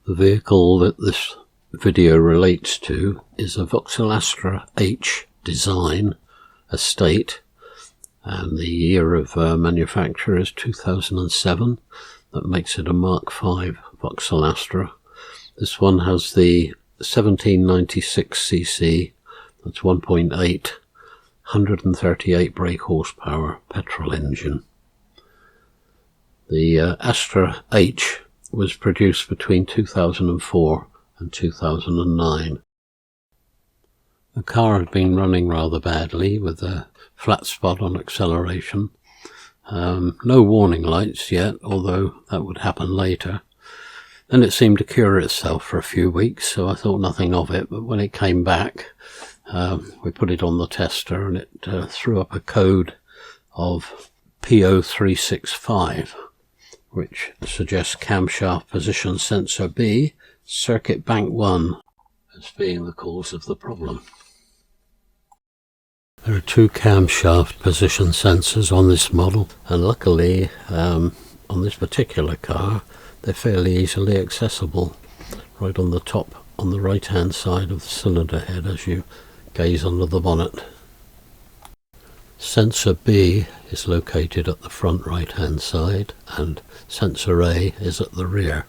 The vehicle that this video relates to is a VAUXHALL Astra H design estate, and the year of manufacture is 2007. That makes it a Mark V VAUXHALL Astra. This one has the 1796cc, that's 1.8, 138 brake horsepower petrol engine. The Astra H was produced between 2004 and 2009. The car had been running rather badly with a flat spot on acceleration. No warning lights yet, although that would happen later. Then it seemed to cure itself for a few weeks, so I thought nothing of it, but when it came back, we put it on the tester and it threw up a code of P0365, which suggests camshaft position sensor B, circuit bank 1, as being the cause of the problem. There are two camshaft position sensors on this model, and luckily on this particular car they're fairly easily accessible, right on the top on the right hand side of the cylinder head as you gaze under the bonnet. Sensor B is located at the front right hand side and sensor A is at the rear.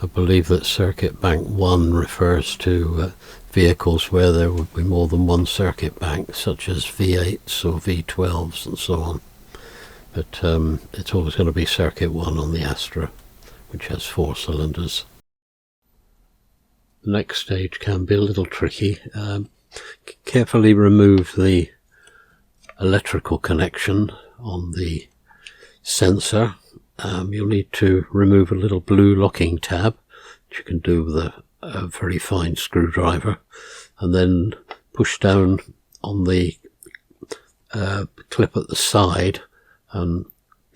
I believe that circuit bank 1 refers to vehicles where there would be more than one circuit bank, such as V8s or V12s and so on. But it's always going to be circuit 1 on the Astra, which has 4 cylinders. The next stage can be a little tricky. Carefully remove the electrical connection on the sensor. You'll need to remove a little blue locking tab, which you can do with a very fine screwdriver, and then push down on the clip at the side and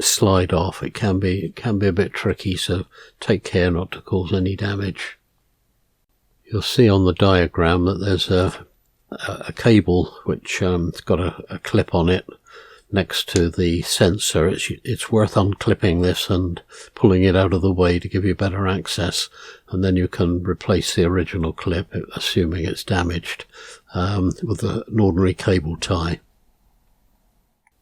slide off. It can be a bit tricky, so take care not to cause any damage. You'll see on the diagram that there's a cable which has got a clip on it next to the sensor. It's worth unclipping this and pulling it out of the way to give you better access, and then you can replace the original clip, assuming it's damaged, with an ordinary cable tie.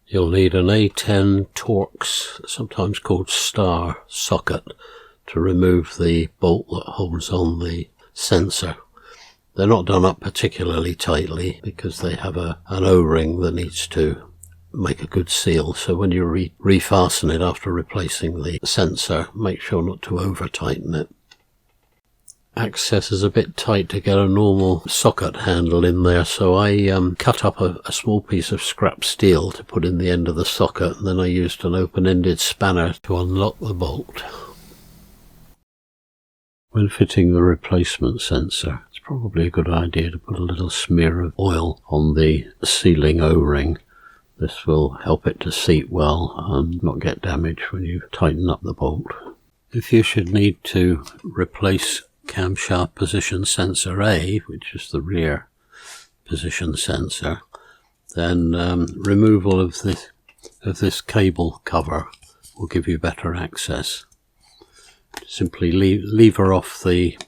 You'll need an A10 Torx, sometimes called star socket, to remove the bolt that holds on the sensor. They're not done up particularly tightly because they have an O-ring that needs to make a good seal, so when you refasten it after replacing the sensor, make sure not to over tighten it. Access is a bit tight to get a normal socket handle in there, so I cut up a small piece of scrap steel to put in the end of the socket, and then I used an open-ended spanner to unlock the bolt. When fitting the replacement sensor, it's probably a good idea to put a little smear of oil on the sealing O-ring. This will help it to seat well and not get damaged when you tighten up the bolt. If you should need to replace camshaft position sensor A, which is the rear position sensor, then removal of this cable cover will give you better access. Simply lever off the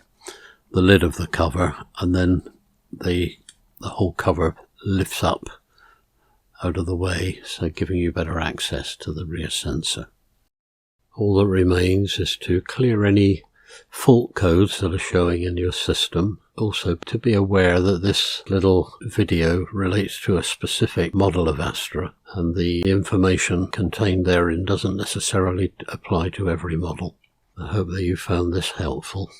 lid of the cover, and then the whole cover lifts up out of the way, so giving you better access to the rear sensor. All that remains is to clear any fault codes that are showing in your system. Also, to be aware that this little video relates to a specific model of Astra, and the information contained therein doesn't necessarily apply to every model. I hope that you found this helpful.